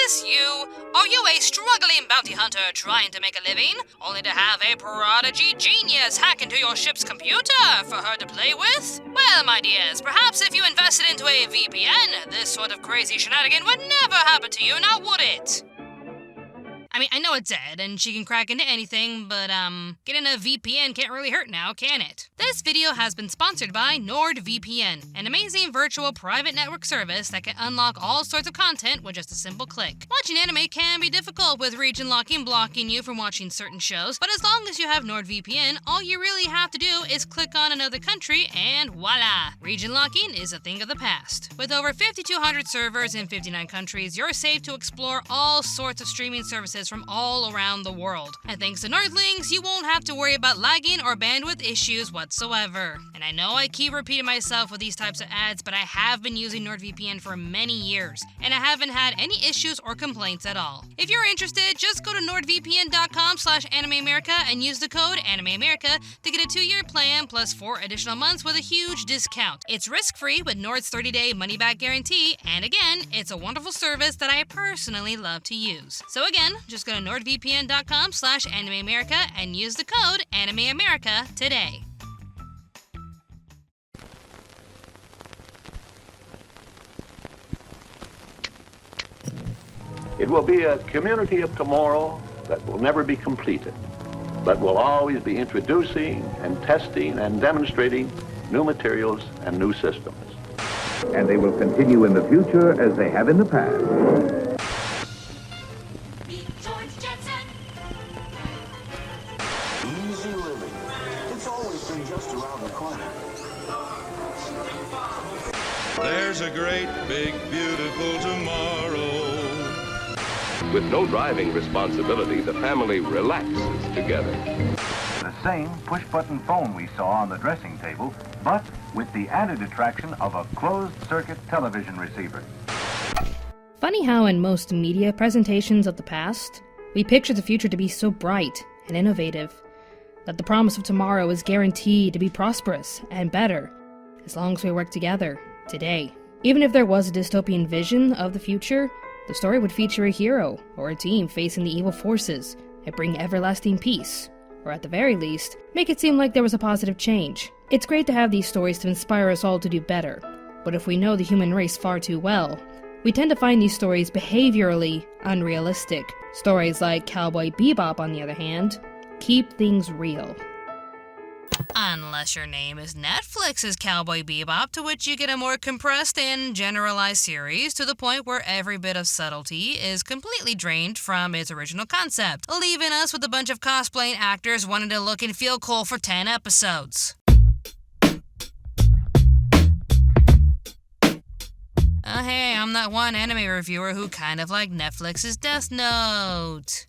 this you? Are you a struggling bounty hunter trying to make a living, only to have a prodigy genius hack into your ship's computer for her to play with? Well, my dears, perhaps if you invested into a VPN, this sort of crazy shenanigan would never happen to you, now would it? I mean, I know it's dead, and she can crack into anything, but, getting a VPN can't really hurt now, can it? This video has been sponsored by NordVPN, an amazing virtual private network service that can unlock all sorts of content with just a simple click. Watching anime can be difficult with region locking blocking you from watching certain shows, but as long as you have NordVPN, all you really have to do is click on another country, and voila! Region locking is a thing of the past. With over 5,200 servers in 59 countries, you're safe to explore all sorts of streaming services from all around the world. And thanks to Nordlings, you won't have to worry about lagging or bandwidth issues whatsoever. And I know I keep repeating myself with these types of ads, but I have been using NordVPN for many years, and I haven't had any issues or complaints at all. If you're interested, just go to nordvpn.com/AnimeAmerica and use the code AnimeAmerica to get a 2-year plan plus 4 additional months with a huge discount. It's risk-free with Nord's 30-day money-back guarantee, and again, it's a wonderful service that I personally love to use. So again, just go to nordvpn.com/AnimeAmerica and use the code AnimeAmerica today. It will be a community of tomorrow that will never be completed, but will always be introducing and testing and demonstrating new materials and new systems. And they will continue in the future as they have in the past. Easy living. It's always been just around the corner. There's a great, big, beautiful tomorrow. With no driving responsibility, the family relaxes together. The same push-button phone we saw on the dressing table, but with the added attraction of a closed-circuit television receiver. Funny how in most media presentations of the past, we picture the future to be so bright and innovative, that the promise of tomorrow is guaranteed to be prosperous and better, as long as we work together, today. Even if there was a dystopian vision of the future, the story would feature a hero or a team facing the evil forces and bring everlasting peace, or at the very least, make it seem like there was a positive change. It's great to have these stories to inspire us all to do better, but if we know the human race far too well, we tend to find these stories behaviorally unrealistic. Stories like Cowboy Bebop, on the other hand, keep things real. Unless your name is Netflix's Cowboy Bebop, to which you get a more compressed and generalized series to the point where every bit of subtlety is completely drained from its original concept, leaving us with a bunch of cosplaying actors wanting to look and feel cool for 10 episodes. Hey, I'm that one anime reviewer who kind of liked Netflix's Death Note.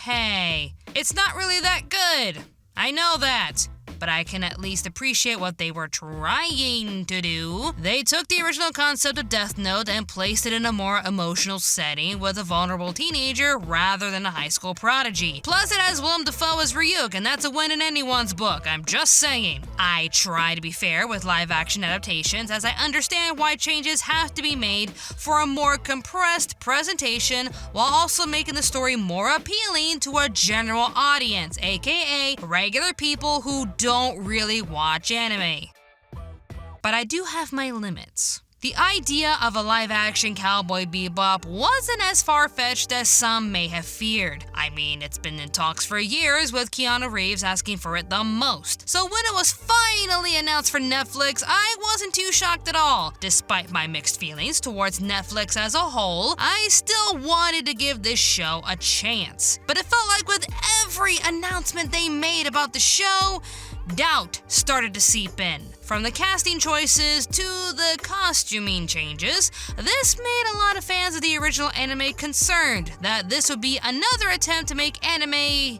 Hey, it's not really that good. I know that. But I can at least appreciate what they were trying to do. They took the original concept of Death Note and placed it in a more emotional setting with a vulnerable teenager rather than a high school prodigy. Plus it has Willem Dafoe as Ryuk, and that's a win in anyone's book, I'm just saying. I try to be fair with live action adaptations, as I understand why changes have to be made for a more compressed presentation while also making the story more appealing to a general audience, aka regular people who don't really watch anime. But I do have my limits. The idea of a live-action Cowboy Bebop wasn't as far-fetched as some may have feared. I mean, it's been in talks for years, with Keanu Reeves asking for it the most. So when it was finally announced for Netflix, I wasn't too shocked at all. Despite my mixed feelings towards Netflix as a whole, I still wanted to give this show a chance. But it felt like with every announcement they made about the show, doubt started to seep in. From the casting choices to the costuming changes, this made a lot of fans of the original anime concerned that this would be another attempt to make anime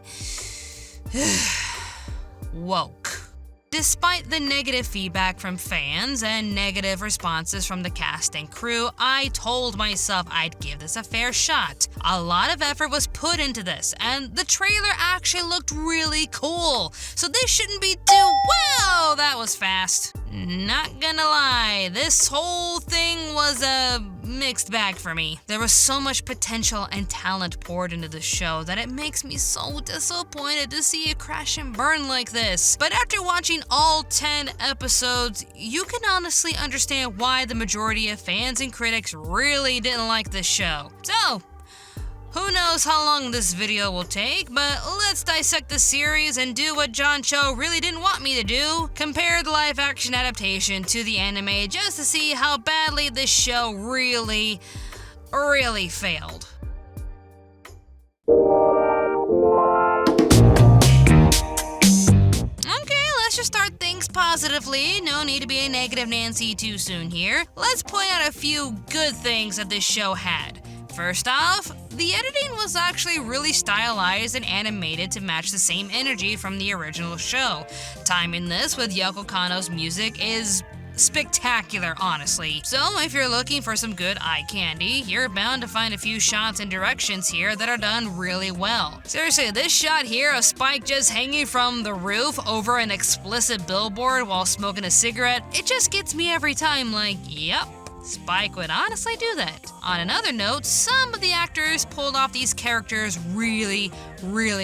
woke. Despite the negative feedback from fans and negative responses from the cast and crew, I told myself I'd give this a fair shot. A lot of effort was put into this, and the trailer actually looked really cool, so this shouldn't be too— well, that was fast. Not gonna lie, this whole thing was a mixed bag for me. There was so much potential and talent poured into the show that it makes me so disappointed to see it crash and burn like this. But after watching all 10 episodes, you can honestly understand why the majority of fans and critics really didn't like this show. So, who knows how long this video will take, but let's dissect the series and do what John Cho really didn't want me to do. Compare the live-action adaptation to the anime just to see how badly this show really failed. Okay, let's just start things positively. No need to be a negative Nancy too soon here. Let's point out a few good things that this show had. First off, the editing was actually really stylized and animated to match the same energy from the original show. Timing this with Yoko Kanno's music is spectacular, honestly. So if you're looking for some good eye candy, you're bound to find a few shots and directions here that are done really well. Seriously, this shot here of Spike just hanging from the roof over an explicit billboard while smoking a cigarette, it just gets me every time, like, yep, Spike would honestly do that. On another note, some of the actors pulled off these characters really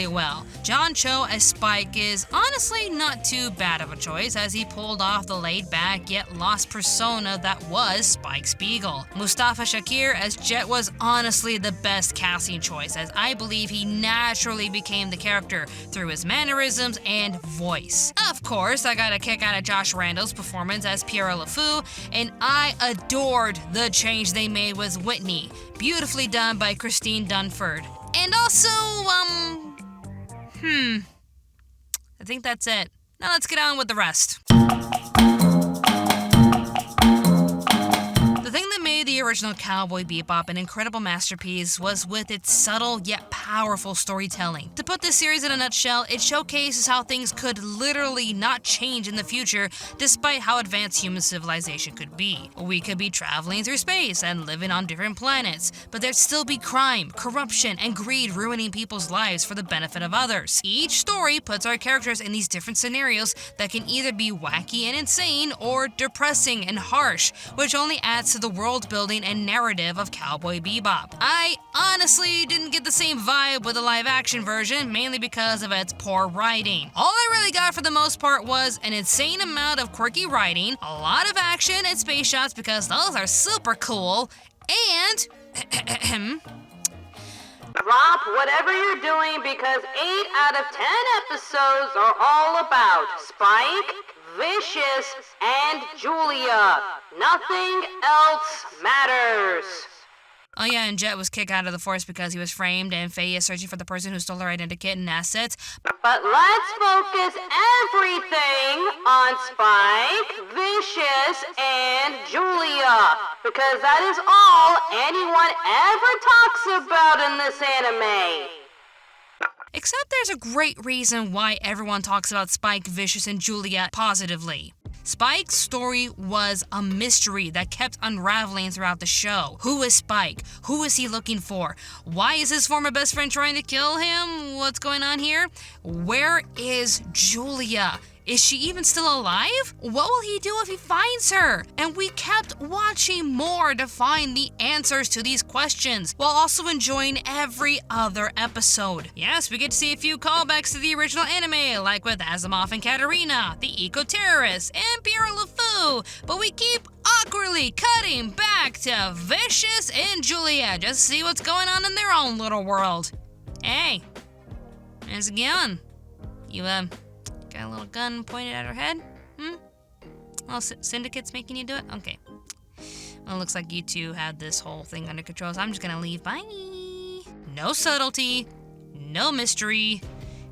well. John Cho as Spike is honestly not too bad of a choice, as he pulled off the laid-back yet lost persona that was Spike Spiegel. Mustafa Shakir as Jet was honestly the best casting choice, as I believe he naturally became the character through his mannerisms and voice. Of course, I got a kick out of Josh Randall's performance as Pierre LeFou, and I adored the change they made with Whitney, beautifully done by Christine Dunford. And also, I think that's it. Now let's get on with the rest. The thing that made the original Cowboy Bebop an incredible masterpiece was with its subtle yet powerful storytelling. To put this series in a nutshell, it showcases how things could literally not change in the future despite how advanced human civilization could be. We could be traveling through space and living on different planets, but there'd still be crime, corruption, and greed ruining people's lives for the benefit of others. Each story puts our characters in these different scenarios that can either be wacky and insane or depressing and harsh, which only adds to the world building and narrative of Cowboy Bebop. I honestly didn't get the same vibe with the live action version, mainly because of its poor writing. All I really got for the most part was an insane amount of quirky writing, a lot of action and space shots because those are super cool, and drop whatever you're doing because 8 out of 10 episodes are all about Spike, Vicious, and Julia. Nothing else matters. Oh yeah, and Jet was kicked out of the force because he was framed, and Faye is searching for the person who stole her identikit and assets. But let's focus everything on Spike, Vicious, and Julia, because that is all anyone ever talks about in this anime. Except there's a great reason why everyone talks about Spike, Vicious, and Julia positively. Spike's story was a mystery that kept unraveling throughout the show. Who is Spike? Who is he looking for? Why is his former best friend trying to kill him? What's going on here? Where is Julia? Is she even still alive? What will he do if he finds her? And we kept watching more to find the answers to these questions, while also enjoying every other episode. Yes, we get to see a few callbacks to the original anime, like with Asimov and Katarina, the eco-terrorists, and Pierre LeFou, but we keep awkwardly cutting back to Vicious and Julia just to see what's going on in their own little world. Hey, how's it going? You, got a little gun pointed at her head? Well, Syndicate's making you do it? Okay. Well, it looks like you two had this whole thing under control, so I'm just gonna leave. Bye! No subtlety, no mystery.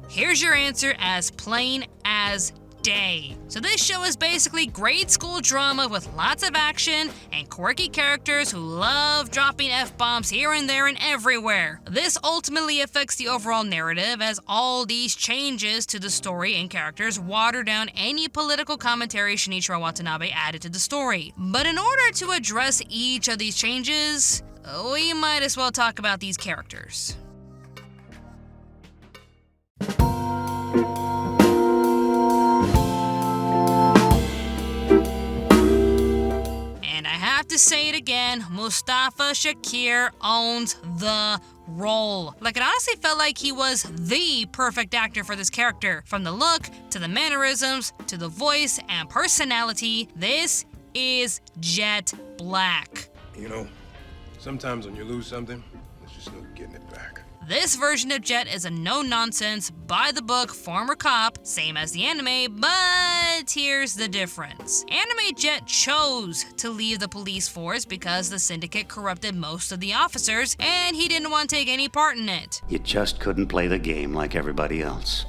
Here's your answer as plain as day. So this show is basically grade school drama with lots of action and quirky characters who love dropping F-bombs here and there and everywhere. This ultimately affects the overall narrative, as all these changes to the story and characters water down any political commentary Shinichiro Watanabe added to the story. But in order to address each of these changes, we might as well talk about these characters. have to say it again, Mustafa Shakir owns the role. Like, it honestly felt like he was the perfect actor for this character. From the look, to the mannerisms, to the voice and personality, this is Jet Black. You know, sometimes when you lose something, it's just no getting it back. This version of Jet is a no-nonsense, by-the-book former cop, same as the anime, but here's the difference. Anime Jet chose to leave the police force because the syndicate corrupted most of the officers, and he didn't want to take any part in it. You just couldn't play the game like everybody else.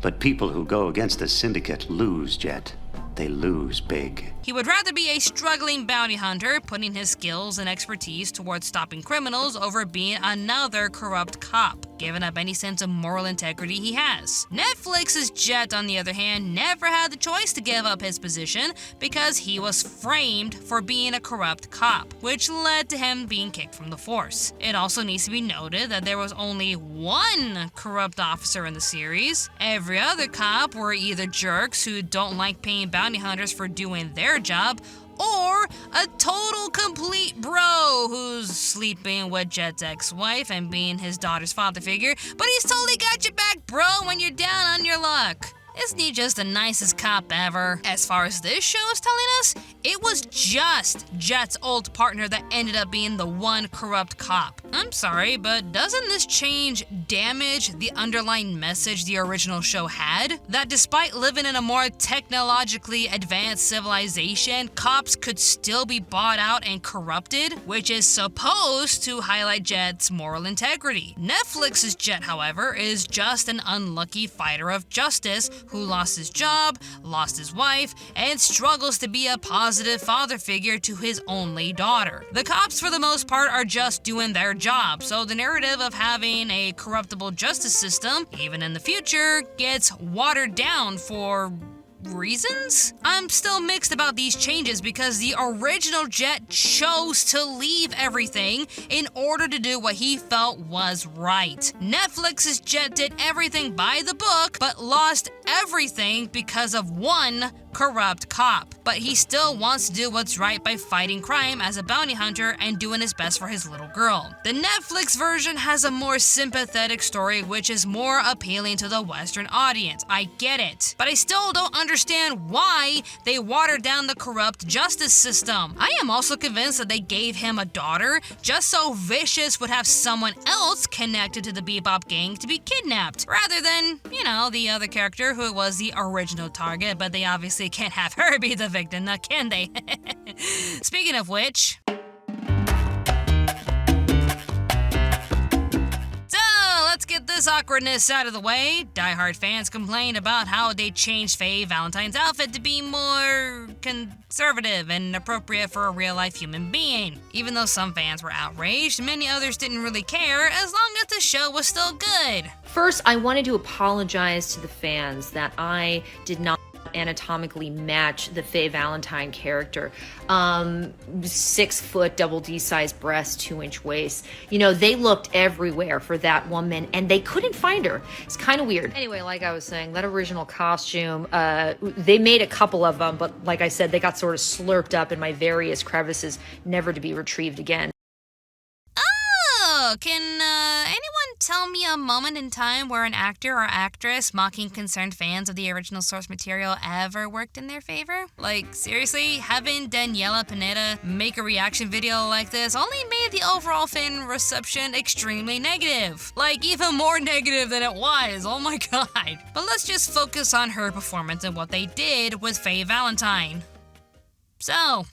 But people who go against the syndicate lose, Jet. They lose big. He would rather be a struggling bounty hunter, putting his skills and expertise towards stopping criminals over being another corrupt cop, giving up any sense of moral integrity he has. Netflix's Jet, on the other hand, never had the choice to give up his position because he was framed for being a corrupt cop, which led to him being kicked from the force. It also needs to be noted that there was only one corrupt officer in the series. Every other cop were either jerks who don't like paying bounty hunters for doing their job, or a total complete bro who's sleeping with Jet's ex-wife and being his daughter's father figure, but he's totally got your back, bro, when you're down on your luck. Isn't he just the nicest cop ever? As far as this show is telling us, it was just Jet's old partner that ended up being the one corrupt cop. I'm sorry, but doesn't this change damage the underlying message the original show had? That despite living in a more technologically advanced civilization, cops could still be bought out and corrupted, which is supposed to highlight Jet's moral integrity. Netflix's Jet, however, is just an unlucky fighter of justice who lost his job, lost his wife, and struggles to be a positive father figure to his only daughter. The cops, for the most part, are just doing their job, so the narrative of having a corruptible justice system, even in the future, gets watered down for reasons? I'm still mixed about these changes because the original Jet chose to leave everything in order to do what he felt was right. Netflix's Jet did everything by the book, but lost everything because of one corrupt cop. But he still wants to do what's right by fighting crime as a bounty hunter and doing his best for his little girl. The Netflix version has a more sympathetic story which is more appealing to the Western audience. I get it. But I still don't understand why they watered down the corrupt justice system. I am also convinced that they gave him a daughter just so Vicious would have someone else connected to the Bebop gang to be kidnapped, rather than, you know, the other character who was the original target, but they obviously can't have her be the victim, now can they? Speaking of which... let's get this awkwardness out of the way. Die Hard fans complained about how they changed Faye Valentine's outfit to be more conservative and appropriate for a real-life human being. Even though some fans were outraged, many others didn't really care as long as the show was still good. First, I wanted to apologize to the fans that I did not anatomically match the Faye Valentine character. 6 foot, double D size breast, 2-inch waist. You know, they looked everywhere for that woman and they couldn't find her. It's kind of weird. Anyway, like I was saying, that original costume, they made a couple of them, but like I said, they got sort of slurped up in my various crevices, never to be retrieved again. Oh, can anyone tell me a moment in time where an actor or actress mocking concerned fans of the original source material ever worked in their favor? Like, seriously, having Daniela Pineda make a reaction video like this only made the overall fan reception extremely negative. Like, even more negative than it was, oh my god. But let's just focus on her performance and what they did with Faye Valentine. So,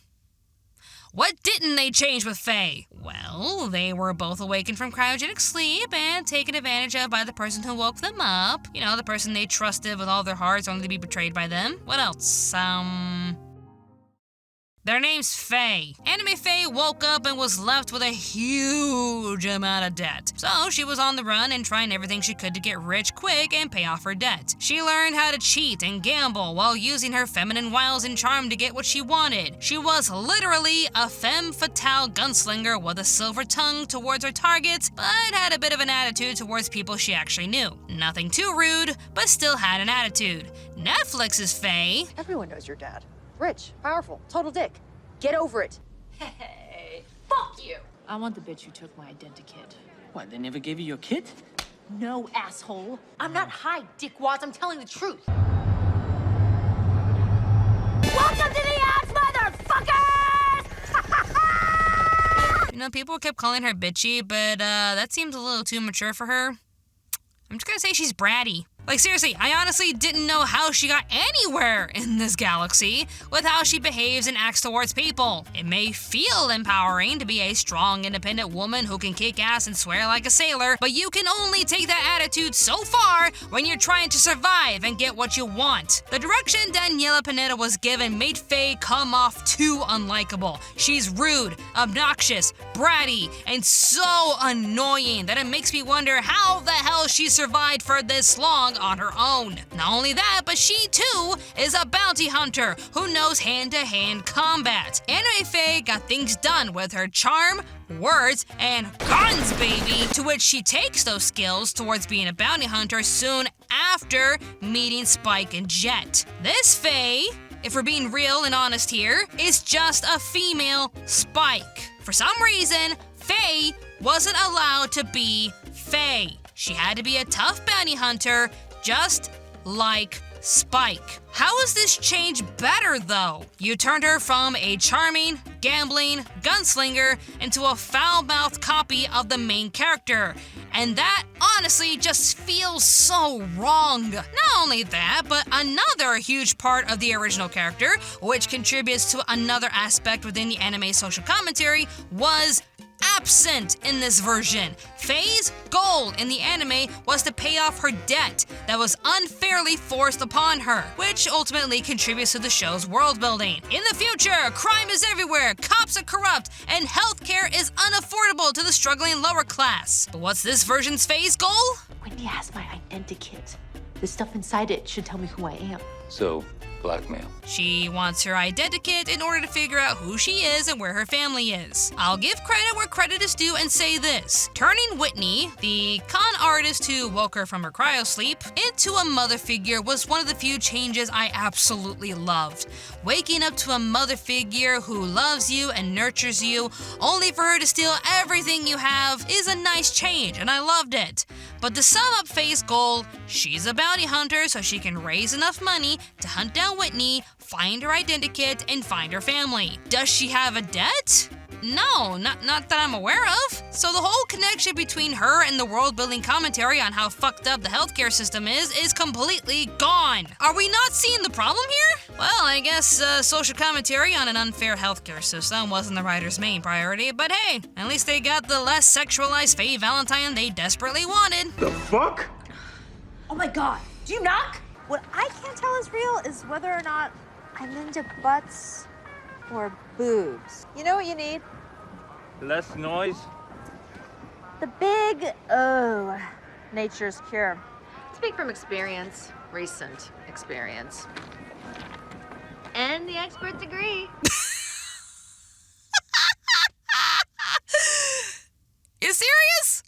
what didn't they change with Faye? Well, they were both awakened from cryogenic sleep and taken advantage of by the person who woke them up. You know, the person they trusted with all their hearts only to be betrayed by them. What else? Their name's Faye. Anime Faye woke up and was left with a huge amount of debt. So she was on the run and trying everything she could to get rich quick and pay off her debt. She learned how to cheat and gamble while using her feminine wiles and charm to get what she wanted. She was literally a femme fatale gunslinger with a silver tongue towards her targets, but had a bit of an attitude towards people she actually knew. Nothing too rude, but still had an attitude. Netflix's Faye... Everyone knows your dad. Rich, powerful, total dick. Get over it. Hey, fuck you. I want the bitch who took my identikit. What, they never gave you your kit? No, asshole. I'm not high, dickwads. I'm telling the truth. Welcome to the ass, motherfuckers! You know, people kept calling her bitchy, but that seems a little too mature for her. I'm just gonna say she's bratty. Like, seriously, I honestly didn't know how she got anywhere in this galaxy with how she behaves and acts towards people. It may feel empowering to be a strong, independent woman who can kick ass and swear like a sailor, but you can only take that attitude so far when you're trying to survive and get what you want. The direction Daniela Pineda was given made Faye come off too unlikable. She's rude, obnoxious, bratty, and so annoying that it makes me wonder how the hell she survived for this long on her own. Not only that, but she too is a bounty hunter who knows hand-to-hand combat. Anime Faye got things done with her charm, words, and guns, baby, to which she takes those skills towards being a bounty hunter soon after meeting Spike and Jet. This Faye, if we're being real and honest here, is just a female Spike. For some reason, Faye wasn't allowed to be Faye. She had to be a tough bounty hunter, just like Spike. How is this change better, though? You turned her from a charming, gambling gunslinger into a foul-mouthed copy of the main character. And that, honestly, just feels so wrong. Not only that, but another huge part of the original character, which contributes to another aspect within the anime social commentary, was absent in this version. Faye's goal in the anime was to pay off her debt that was unfairly forced upon her, which ultimately contributes to the show's world building. In the future, crime is everywhere, cops are corrupt, and healthcare is unaffordable to the struggling lower class. But what's this version's Faye's goal? Wendy has my identikit. The stuff inside it should tell me who I am. So, blackmail. She wants her identikit in order to figure out who she is and where her family is. I'll give credit where credit is due and say this. Turning Whitney, the con artist who woke her from her cryosleep, into a mother figure was one of the few changes I absolutely loved. Waking up to a mother figure who loves you and nurtures you, only for her to steal everything you have, is a nice change, and I loved it. But to sum up Faye's goal, she's a bounty hunter so she can raise enough money to hunt down Whitney, find her identikit, and find her family. Does she have a debt? No, not that I'm aware of. So the whole connection between her and the world-building commentary on how fucked up the healthcare system is completely gone. Are we not seeing the problem here? Well, I guess social commentary on an unfair healthcare system wasn't the writer's main priority, but hey, at least they got the less sexualized Faye Valentine they desperately wanted. The fuck? Oh my god, do you knock? What I can't tell is real is whether or not I'm into butts or boobs. You know what you need? Less noise? The big nature's cure. Speak from experience, recent experience. And the experts agree. You serious?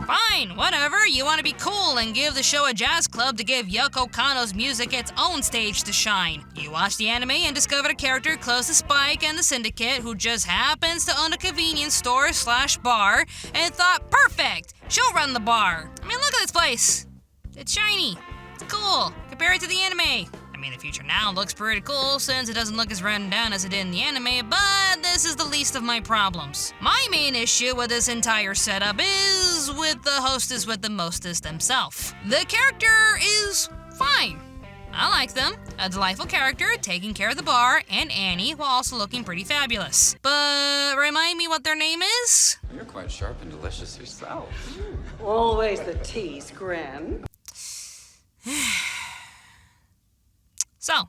Fine, whatever. You want to be cool and give the show a jazz club to give Yoko Kanno's music its own stage to shine. You watch the anime and discovered a character close to Spike and the Syndicate who just happens to own a convenience store/bar and thought, perfect, she'll run the bar. I mean, look at this place. It's shiny. It's cool. Compare it to the anime. I mean, the future now looks pretty cool since it doesn't look as run down as it did in the anime, but this is the least of my problems. My main issue with this entire setup is with the hostess with the mostest themselves. The character is fine. I like them. A delightful character, taking care of the bar and Annie while also looking pretty fabulous. But remind me what their name is? You're quite sharp and delicious yourself. Always the tease, Gren. So,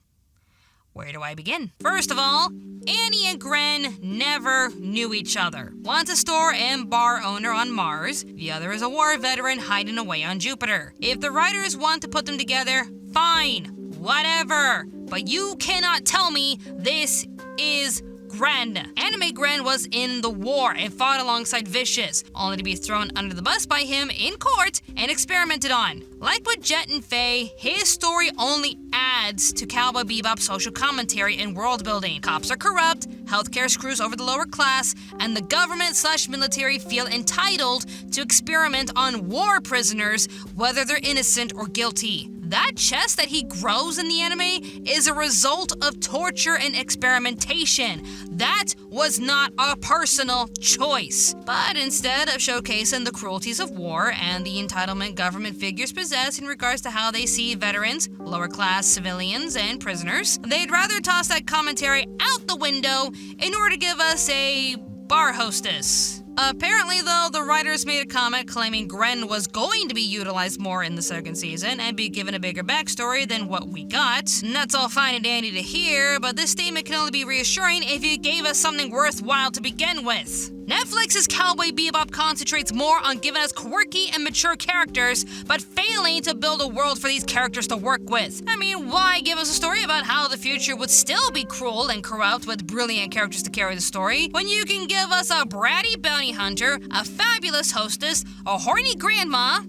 where do I begin? First of all, Annie and Gren never knew each other. One's a store and bar owner on Mars, the other is a war veteran hiding away on Jupiter. If the writers want to put them together, fine, whatever. But you cannot tell me this is Gren. Anime Gren was in the war and fought alongside Vicious, only to be thrown under the bus by him in court and experimented on. Like with Jet and Faye, his story only adds adds to Cowboy Bebop's social commentary and world building. Cops are corrupt, healthcare screws over the lower class, and the government/military feel entitled to experiment on war prisoners, whether they're innocent or guilty. That chest that he grows in the anime is a result of torture and experimentation. That was not a personal choice. But instead of showcasing the cruelties of war and the entitlement government figures possess in regards to how they see veterans, lower class civilians, and prisoners, they'd rather toss that commentary out the window in order to give us a bar hostess. Apparently, though, the writers made a comment claiming Gren was going to be utilized more in the second season and be given a bigger backstory than what we got. And that's all fine and dandy to hear, but this statement can only be reassuring if you gave us something worthwhile to begin with. Netflix's Cowboy Bebop concentrates more on giving us quirky and mature characters, but failing to build a world for these characters to work with. I mean, why give us a story about how the future would still be cruel and corrupt with brilliant characters to carry the story, when you can give us a bratty bounty hunter, a fabulous hostess, a horny grandma,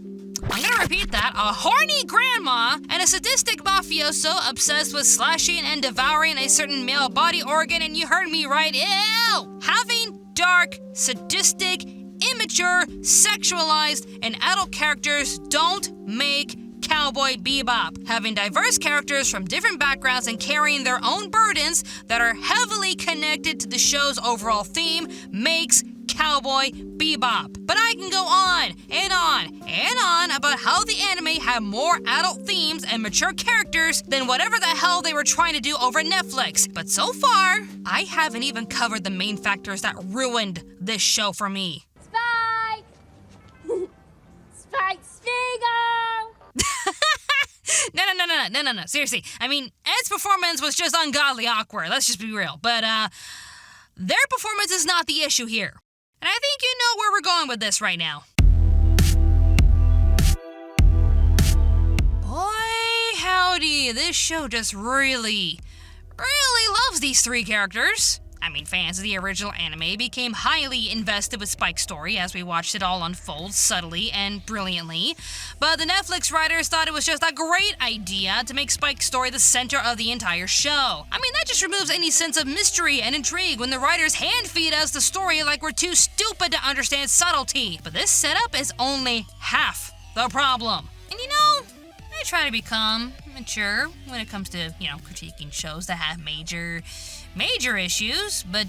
I'm gonna repeat that, a horny grandma, and a sadistic mafioso obsessed with slashing and devouring a certain male body organ, and you heard me right, ew! Having dark, sadistic, immature, sexualized, and adult characters don't make Cowboy Bebop. Having diverse characters from different backgrounds and carrying their own burdens that are heavily connected to the show's overall theme makes Cowboy Bebop. But I can go on and on and on about how the anime had more adult themes and mature characters than whatever the hell they were trying to do over Netflix. But so far, I haven't even covered the main factors that ruined this show for me. Spike! Spike Spiegel! No. Seriously. I mean, Ed's performance was just ungodly awkward. Let's just be real. But, their performance is not the issue here. And I think you know where we're going with this right now. Boy, howdy, this show just really loves these three characters. I mean, fans of the original anime became highly invested with Spike's story as we watched it all unfold subtly and brilliantly. But the Netflix writers thought it was just a great idea to make Spike's story the center of the entire show. I mean, that just removes any sense of mystery and intrigue when the writers hand-feed us the story like we're too stupid to understand subtlety. But this setup is only half the problem. And you know, I try to become mature when it comes to, critiquing shows that have major issues, but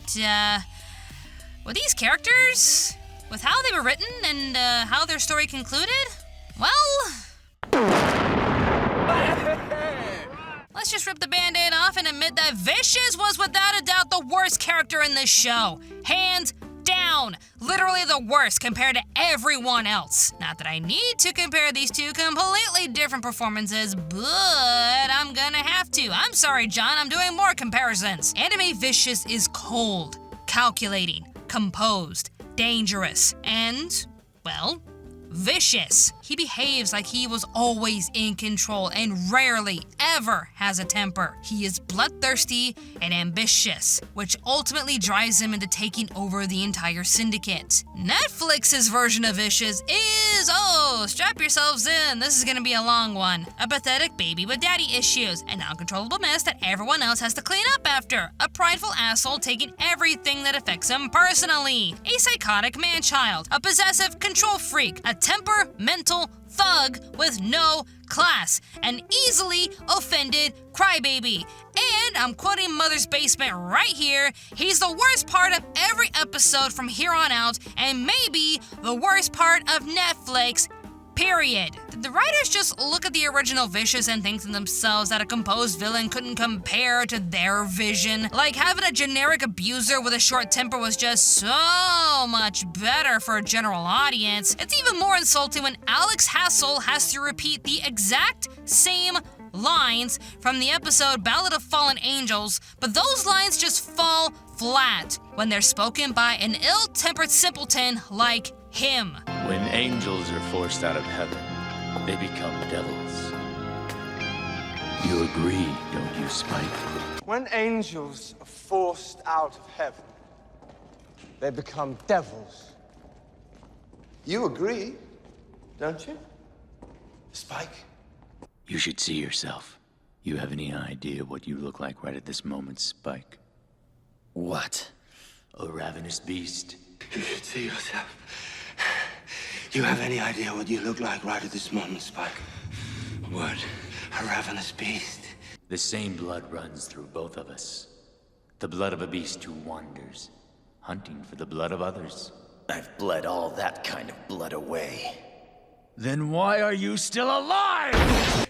with these characters, with how they were written and how their story concluded, well, let's just rip the band-aid off and admit that Vicious was without a doubt the worst character in this show. Hands down. Literally the worst compared to everyone else. Not that I need to compare these two completely different performances, but I'm gonna have to. I'm sorry, John, I'm doing more comparisons. Anime Vicious is cold, calculating, composed, dangerous, and, well, vicious. He behaves like he was always in control and rarely ever has a temper. He is bloodthirsty and ambitious, which ultimately drives him into taking over the entire syndicate. Netflix's version of Vicious is, strap yourselves in, this is gonna be a long one. A pathetic baby with daddy issues, an uncontrollable mess that everyone else has to clean up after, a prideful asshole taking everything that affects him personally, a psychotic man-child, a possessive control freak, a temperamental thug with no class, an easily offended crybaby. And I'm quoting Mother's Basement right here, he's the worst part of every episode from here on out, and maybe the worst part of Netflix, period. Did the writers just look at the original Vicious and think to themselves that a composed villain couldn't compare to their vision? Like having a generic abuser with a short temper was just so much better for a general audience. It's even more insulting when Alex Hassel has to repeat the exact same lines from the episode Ballad of Fallen Angels, but those lines just fall flat when they're spoken by an ill-tempered simpleton like him. When angels are forced out of heaven, they become devils. You agree, don't you, Spike? When angels are forced out of heaven, they become devils. You agree, don't you, Spike? You should see yourself. You have any idea what you look like right at this moment, Spike? What? A ravenous beast? You should see yourself. You have any idea what you look like right at this moment, Spike? What? A ravenous beast? The same blood runs through both of us. The blood of a beast who wanders, hunting for the blood of others. I've bled all that kind of blood away. Then why are you still alive?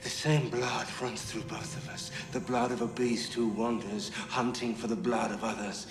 The same blood runs through both of us. The blood of a beast who wanders, hunting for the blood of others.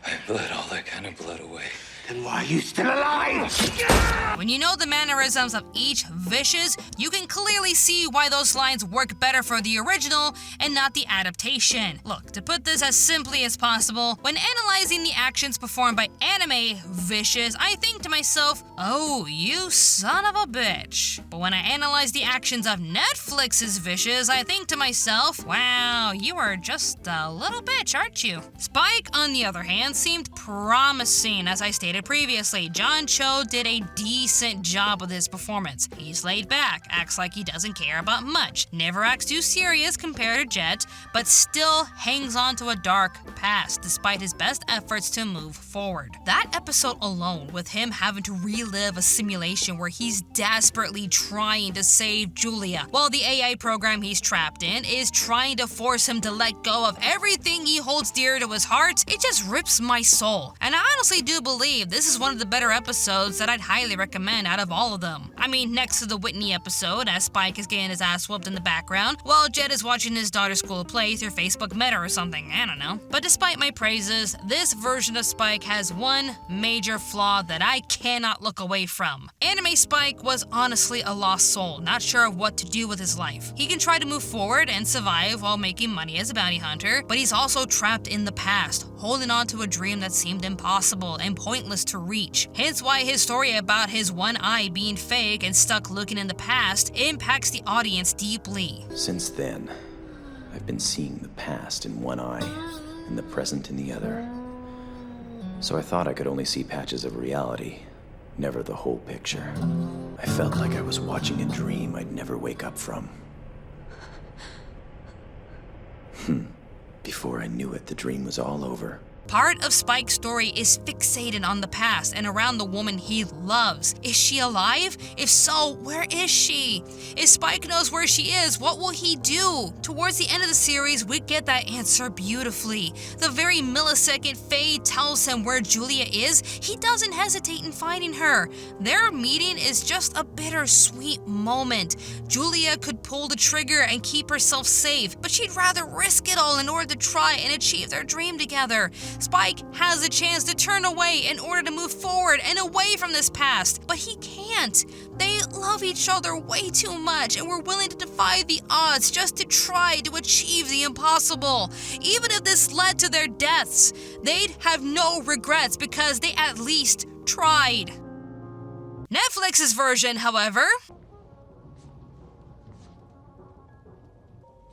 I bled all that kind of blood away. Then why are you still alive? When you know the mannerisms of each Vicious, you can clearly see why those lines work better for the original and not the adaptation. Look, to put this as simply as possible, when analyzing the actions performed by anime Vicious, I think to myself, oh, you son of a bitch. But when I analyze the actions of Netflix's Vicious, I think to myself, wow, you are just a little bitch, aren't you? Spike, on the other hand, seemed promising. As I stated previously, John Cho did a decent job with his performance. He's laid back, acts like he doesn't care about much, never acts too serious compared to Jet, but still hangs on to a dark past despite his best efforts to move forward. That episode alone, with him having to relive a simulation where he's desperately trying to save Julia, while the AI program he's trapped in is trying to force him to let go of everything he holds dear to his heart, it just rips my soul. And I honestly do believe this is one of the better episodes that I'd highly recommend out of all of them. I mean, next to the Whitney episode, as Spike is getting his ass whooped in the background, while Jet is watching his daughter's school play through Facebook Meta or something, I don't know. But despite my praises, this version of Spike has one major flaw that I cannot look away from. Anime Spike was honestly a lost soul, not sure of what to do with his life. He can try to move forward and survive while making money as a bounty hunter, but he's also trapped in the past, holding on to a dream that seemed impossible and pointless to reach. Hence why his story about his one eye being fake and stuck looking in the past impacts the audience deeply. Since then, I've been seeing the past in one eye and the present in the other. So I thought I could only see patches of reality, never the whole picture. I felt like I was watching a dream I'd never wake up from. Before I knew it, the dream was all over. Part of Spike's story is fixated on the past and around the woman he loves. Is she alive? If so, where is she? If Spike knows where she is, what will he do? Towards the end of the series, we get that answer beautifully. The very millisecond Faye tells him where Julia is, he doesn't hesitate in finding her. Their meeting is just a bittersweet moment. Julia could pull the trigger and keep herself safe, but she'd rather risk it all in order to try and achieve their dream together. Spike has a chance to turn away in order to move forward and away from this past, but he can't. They love each other way too much and were willing to defy the odds just to try to achieve the impossible. Even if this led to their deaths, they'd have no regrets because they at least tried. Netflix's version, however...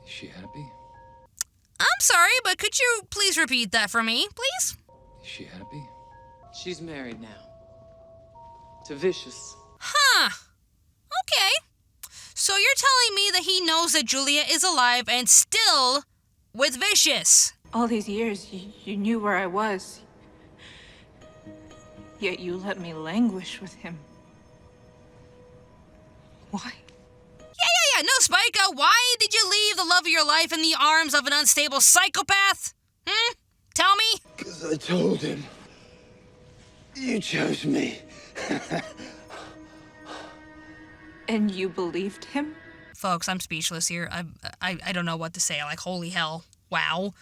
Is she happy? I'm sorry, but could you please repeat that for me, please? Is she happy? She's married now. To Vicious. Huh. Okay. So you're telling me that he knows that Julia is alive and still with Vicious? All these years, you knew where I was. Yet you let me languish with him. Why? Yeah, no, Spike. Why did you leave the love of your life in the arms of an unstable psychopath? Tell me? Because I told him. You chose me. And you believed him? Folks, I'm speechless here. I don't know what to say. Like, holy hell. Wow.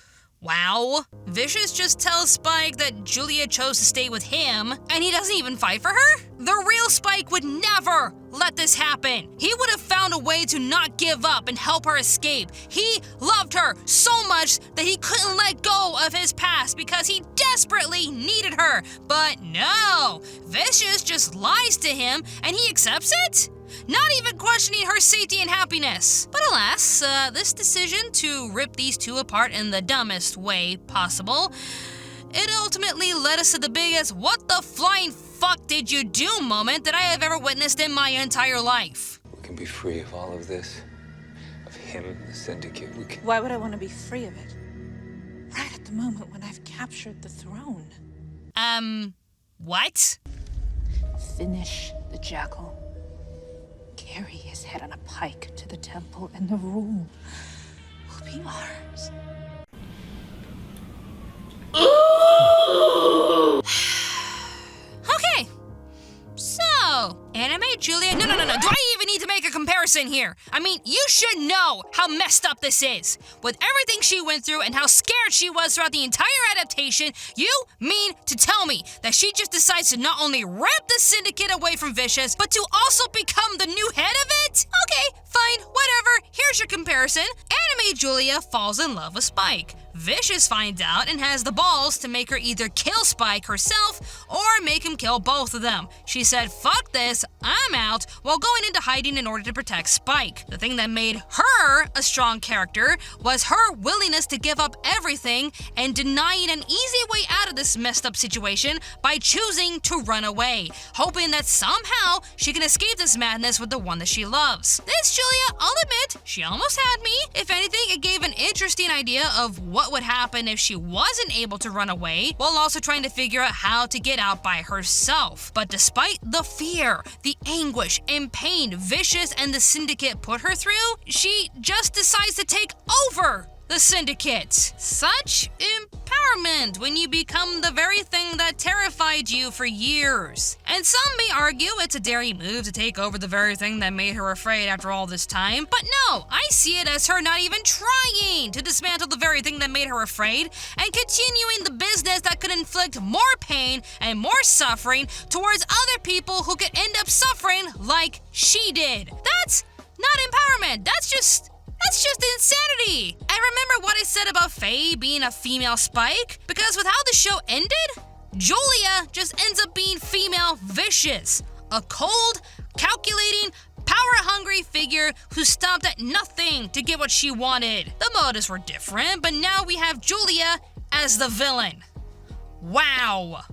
Vicious just tells Spike that Julia chose to stay with him, and he doesn't even fight for her? The real Spike would never let this happen. He would have found a way to not give up and help her escape. He loved her so much that he couldn't let go of his past because he desperately needed her. But no, Vicious just lies to him, and he accepts it? Not even questioning her safety and happiness. But alas, this decision to rip these two apart in the dumbest way possible, it ultimately led us to the biggest what the flying fuck did you do moment that I have ever witnessed in my entire life. We can be free of all of this, of him, the Syndicate. We can... Why would I want to be free of it? Right at the moment when I've captured the throne. What? Finish the Jackal. Carry his head on a pike to the temple, and the rule will be ours. Okay. So, anime Julia... No. Do I even need to make a comparison here? I mean, you should know how messed up this is. With everything she went through and how scared she was throughout the entire adaptation, you mean to tell me that she just decides to not only rip the Syndicate away from Vicious, but to also become the new head of it? Okay, fine, whatever. Here's your comparison. Anime Julia falls in love with Spike. Vicious finds out and has the balls to make her either kill Spike herself or make him kill both of them. She said, fuck this, I'm out, while going into hiding in order to protect Spike. The thing that made her a strong character was her willingness to give up everything and denying an easy way out of this messed up situation by choosing to run away, hoping that somehow she can escape this madness with the one that she loves. This Julia, I'll admit, she almost had me. If anything, it gave an interesting idea of what would happen if she wasn't able to run away, while also trying to figure out how to get out by herself. But despite the fear, the anguish, and pain Vicious and the Syndicate put her through, she just decides to take over the Syndicate. Such empowerment when you become the very thing that terrified you for years. And some may argue it's a daring move to take over the very thing that made her afraid after all this time, but no, I see it as her not even trying to dismantle the very thing that made her afraid and continuing the business that could inflict more pain and more suffering towards other people who could end up suffering like she did. That's not empowerment, that's just insanity! And remember what I said about Faye being a female Spike? Because with how the show ended, Julia just ends up being female Vicious. A cold, calculating, power-hungry figure who stopped at nothing to get what she wanted. The motives were different, but now we have Julia as the villain. Wow!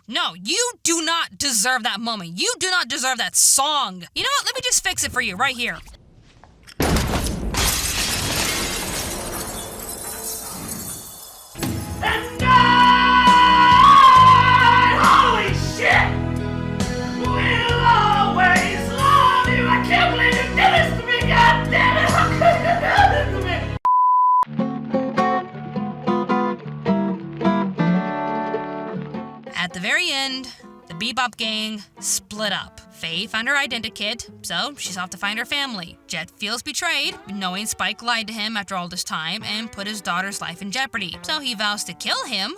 No, you do not deserve that moment. You do not deserve that song. You know what? Let me just fix it for you right here. And holy shit! We'll always love you. I can't believe you did this to me, God damn it! How could you do this to me? At the very end, the Bebop gang split up. Faye found her identikit, so she's off to find her family. Jet feels betrayed, knowing Spike lied to him after all this time and put his daughter's life in jeopardy, so he vows to kill him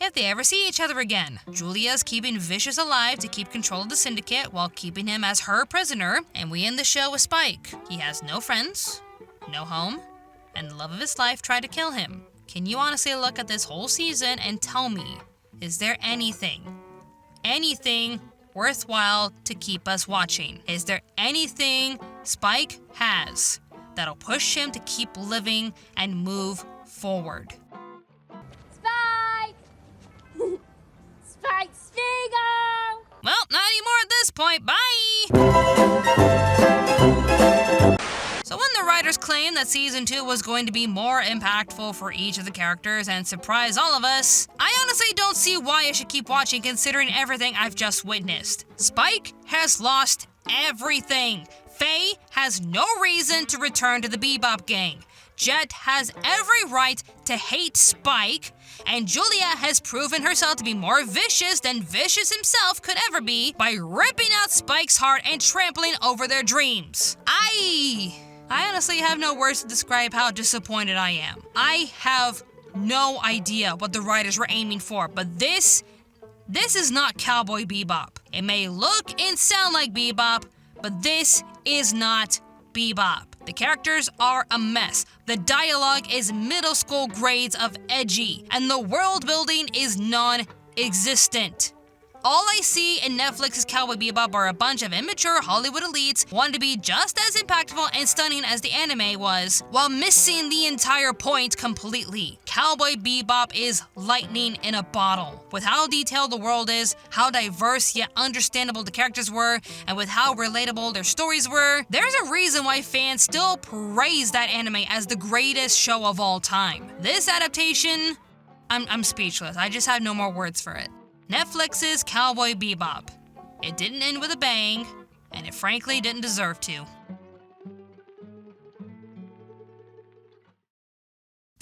if they ever see each other again. Julia's keeping Vicious alive to keep control of the Syndicate while keeping him as her prisoner, and we end the show with Spike. He has no friends, no home, and the love of his life tried to kill him. Can you honestly look at this whole season and tell me, is there anything worthwhile to keep us watching? Is there anything Spike has that'll push him to keep living and move forward? Spike! Spike Spiegel! Well, not anymore at this point. Bye! So when the writers claimed that Season 2 was going to be more impactful for each of the characters and surprise all of us, I honestly don't see why I should keep watching considering everything I've just witnessed. Spike has lost everything. Faye has no reason to return to the Bebop gang. Jet has every right to hate Spike, and Julia has proven herself to be more vicious than Vicious himself could ever be by ripping out Spike's heart and trampling over their dreams. I honestly have no words to describe how disappointed I am. I have no idea what the writers were aiming for, but this is not Cowboy Bebop. It may look and sound like Bebop, but this is not Bebop. The characters are a mess. The dialogue is middle school grades of edgy, and the world building is non-existent. All I see in Netflix's Cowboy Bebop are a bunch of immature Hollywood elites wanting to be just as impactful and stunning as the anime was, while missing the entire point completely. Cowboy Bebop is lightning in a bottle. With how detailed the world is, how diverse yet understandable the characters were, and with how relatable their stories were, there's a reason why fans still praise that anime as the greatest show of all time. This adaptation, I'm speechless. I just have no more words for it. Netflix's Cowboy Bebop. It didn't end with a bang, and it frankly didn't deserve to.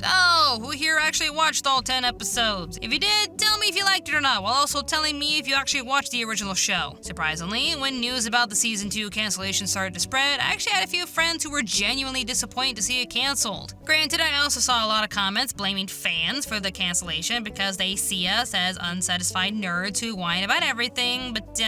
So, who here actually watched all 10 episodes? If you did, tell me if you liked it or not, while also telling me if you actually watched the original show. Surprisingly, when news about the Season 2 cancellation started to spread, I actually had a few friends who were genuinely disappointed to see it canceled. Granted, I also saw a lot of comments blaming fans for the cancellation because they see us as unsatisfied nerds who whine about everything, but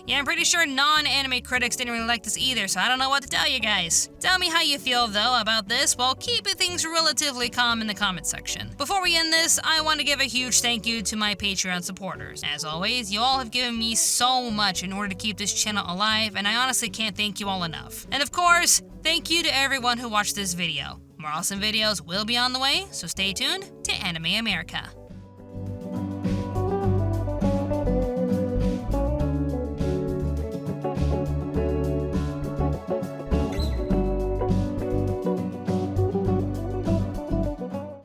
yeah, I'm pretty sure non-anime critics didn't really like this either, so I don't know what to tell you guys. Tell me how you feel, though, about this while keeping things relatively calm in the comment section. Before we end this, I want to give a huge thank you to my Patreon supporters. As always, you all have given me so much in order to keep this channel alive, and I honestly can't thank you all enough. And of course, thank you to everyone who watched this video. More awesome videos will be on the way, so stay tuned to Anime America.